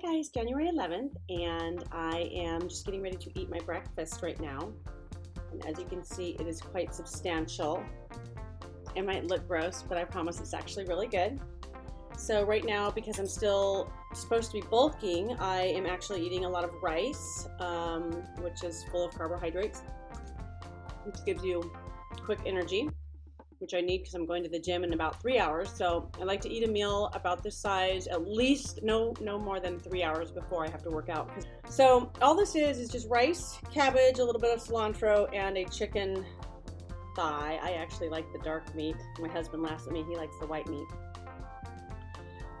guys, January 11th, and I am just getting ready to eat my breakfast right now. And as you can see, it is quite substantial. It might look gross, but I promise it's actually really good. So right now, because I'm still supposed to be bulking, I am actually eating a lot of rice, which is full of carbohydrates, which gives you quick energy, which I need because I'm going to the gym in about 3 hours. So I like to eat a meal about this size, at least no more than 3 hours before I have to work out. So all this is just rice, cabbage, a little bit of cilantro, and a chicken thigh. I actually like the dark meat. My husband laughs at me, he likes the white meat.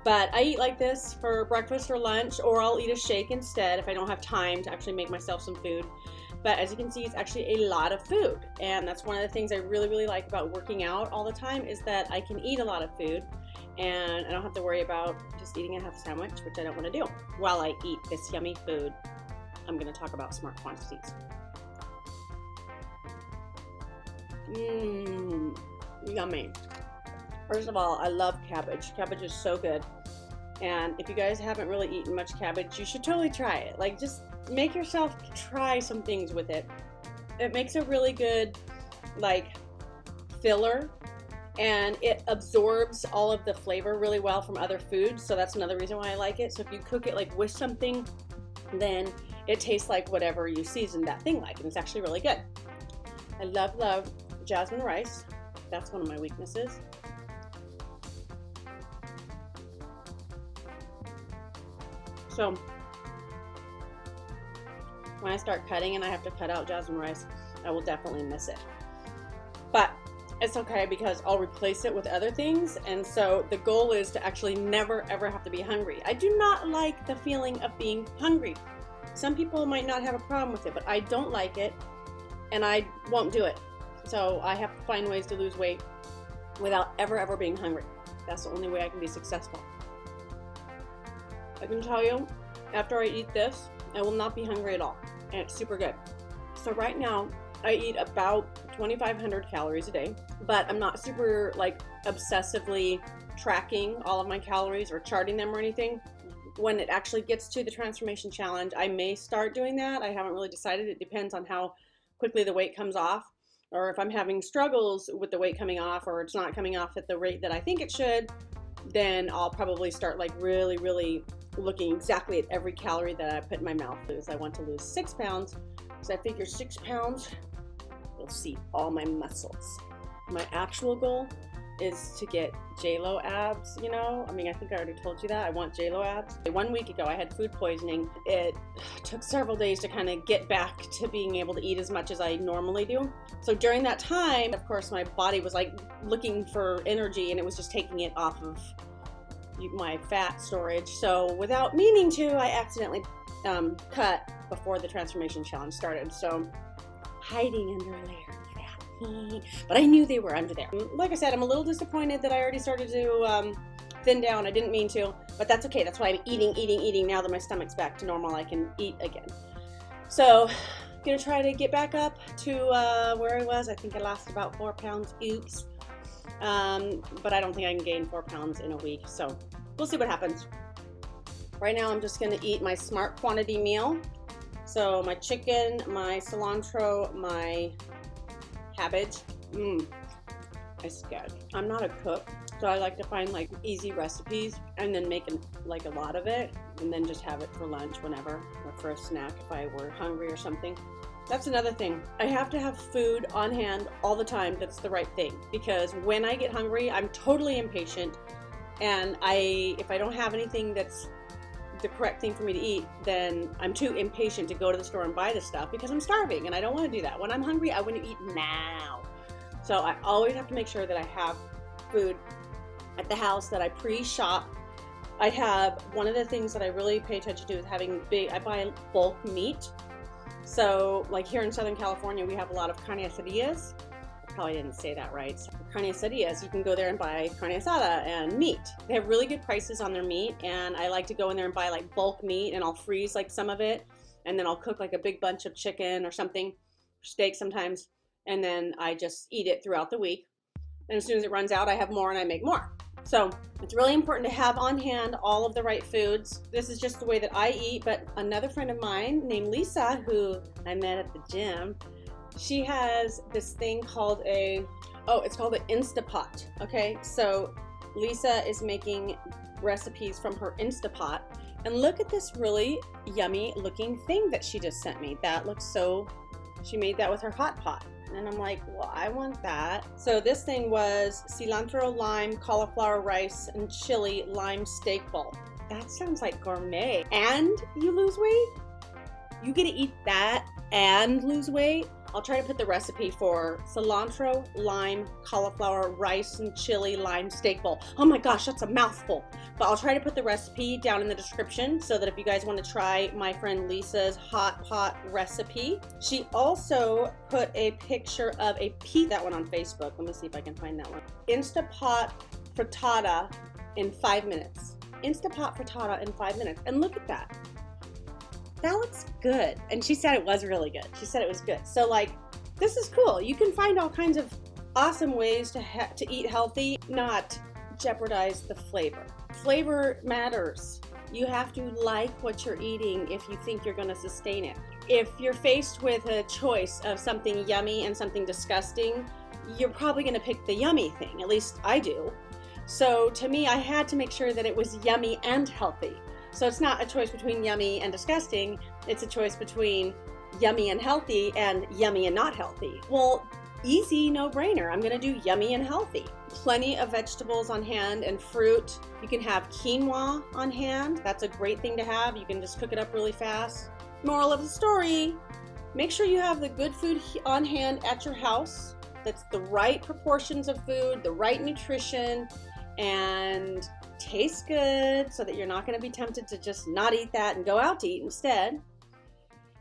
But I eat like this for breakfast or lunch, or I'll eat a shake instead if I don't have time to actually make myself some food. But as you can see, it's actually a lot of food. And that's one of the things I really like about working out all the time, is that I can eat a lot of food and I don't have to worry about just eating a half sandwich, which I don't want to do. While I eat this yummy food, I'm going to talk about smart quantities. Yummy. First of all, I love cabbage. Cabbage is so good. And if you guys haven't really eaten much cabbage, you should totally try it. Like, just make yourself try some things with it. It makes a really good, like, filler, and it absorbs all of the flavor really well from other foods. So that's another reason why I like it. So if you cook it like with something, then it tastes like whatever you seasoned that thing like, and it's actually really good. I love jasmine rice. That's one of my weaknesses. So when I start cutting and I have to cut out jasmine rice, I will definitely miss it. But it's okay because I'll replace it with other things. And so the goal is to actually never ever have to be hungry. I do not like the feeling of being hungry. Some people might not have a problem with it, but I don't like it and I won't do it. So I have to find ways to lose weight without ever being hungry. That's the only way I can be successful. I can tell you, after I eat this, I will not be hungry at all, and it's super good. So right now, I eat about 2,500 calories a day, but I'm not super like obsessively tracking all of my calories or charting them or anything. When it actually gets to the transformation challenge, I may start doing that. I haven't really decided. It depends on how quickly the weight comes off, or if I'm having struggles with the weight coming off, or it's not coming off at the rate that I think it should, then I'll probably start like really looking exactly at every calorie that I put in my mouth. Because I want to lose 6 pounds, so I figure 6 pounds, you'll see all my muscles. My actual goal is to get J-Lo abs, you know? I mean, I think I already told you that. I want J-Lo abs. 1 week ago, I had food poisoning. It took several days to kind of get back to being able to eat as much as I normally do. So during that time, of course, my body was like looking for energy, and it was just taking it off of my fat storage. So without meaning to, I accidentally cut before the transformation challenge started. So hiding under a layer of fat. But I knew they were under there. Like I said, I'm a little disappointed that I already started to thin down. I didn't mean to, but that's okay. That's why I'm eating. Now that my stomach's back to normal, I can eat again. So I'm gonna try to get back up to where I was. I think I lost about 4 pounds. Oops. But I don't think I can gain 4 pounds in a week, so we'll see what happens. Right now I'm just going to eat my smart quantity meal. So my chicken, my cilantro, my cabbage. It's good. I'm not a cook, so I like to find like easy recipes and then make like a lot of it, and then just have it for lunch whenever, or for a snack if I were hungry or something. That's another thing. I have to have food on hand all the time that's the right thing, because when I get hungry, I'm totally impatient, and if I don't have anything that's the correct thing for me to eat, then I'm too impatient to go to the store and buy the stuff because I'm starving, and I don't want to do that. When I'm hungry, I want to eat now. So I always have to make sure that I have food at the house, that I pre-shop. I have, one of the things that I really pay attention to is having I buy bulk meat. So like here in Southern California, we have a lot of carne asadas. I probably didn't say that right. So carne asadas, you can go there and buy carne asada and meat. They have really good prices on their meat, and I like to go in there and buy like bulk meat, and I'll freeze like some of it, and then I'll cook like a big bunch of chicken or something, steak sometimes, and then I just eat it throughout the week. And as soon as it runs out, I have more and I make more. So it's really important to have on hand all of the right foods. This is just the way that I eat, but another friend of mine named Lisa, who I met at the gym, she has this thing called it's called an Instapot. Okay, so Lisa is making recipes from her Instapot, and look at this really yummy looking thing that she just sent me. That looks so, she made that with her hot pot. And I'm like, well, I want that. So this thing was cilantro, lime, cauliflower rice, and chili lime steak bowl. That sounds like gourmet. And you lose weight? You get to eat that and lose weight? I'll try to put the recipe for cilantro, lime, cauliflower, rice, and chili lime steak bowl. Oh my gosh, that's a mouthful. But I'll try to put the recipe down in the description so that if you guys want to try my friend Lisa's hot pot recipe. She also put a picture of a pizza, that one on Facebook. Let me see if I can find that one. Instapot frittata in 5 minutes. Instapot frittata in 5 minutes. And look at that. That looks good. And she said it was really good. She said it was good. So like, this is cool. You can find all kinds of awesome ways to eat healthy, not jeopardize the flavor. Flavor matters. You have to like what you're eating if you think you're going to sustain it. If you're faced with a choice of something yummy and something disgusting, you're probably going to pick the yummy thing. At least I do. So to me, I had to make sure that it was yummy and healthy. So it's not a choice between yummy and disgusting. It's a choice between yummy and healthy and yummy and not healthy. Well, easy, no-brainer. I'm gonna do yummy and healthy. Plenty of vegetables on hand and fruit. You can have quinoa on hand. That's a great thing to have. You can just cook it up really fast. Moral of the story, make sure you have the good food on hand at your house. That's the right proportions of food, the right nutrition, and tastes good so that you're not going to be tempted to just not eat that and go out to eat instead.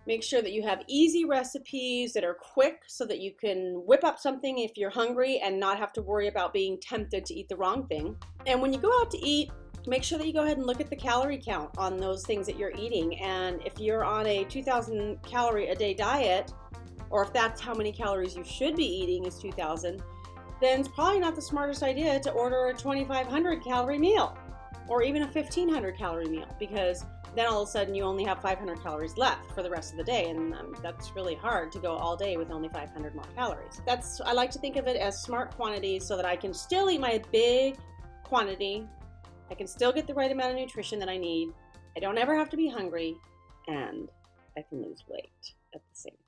Make sure that you have easy recipes that are quick so that you can whip up something if you're hungry and not have to worry about being tempted to eat the wrong thing. And when you go out to eat, make sure that you go ahead and look at the calorie count on those things that you're eating. And if you're on a 2,000 calorie a day diet, or if that's how many calories you should be eating is 2,000, then it's probably not the smartest idea to order a 2,500 calorie meal or even a 1,500 calorie meal, because then all of a sudden you only have 500 calories left for the rest of the day, and that's really hard to go all day with only 500 more calories. I like to think of it as smart quantities so that I can still eat my big quantity, I can still get the right amount of nutrition that I need, I don't ever have to be hungry, and I can lose weight at the same time.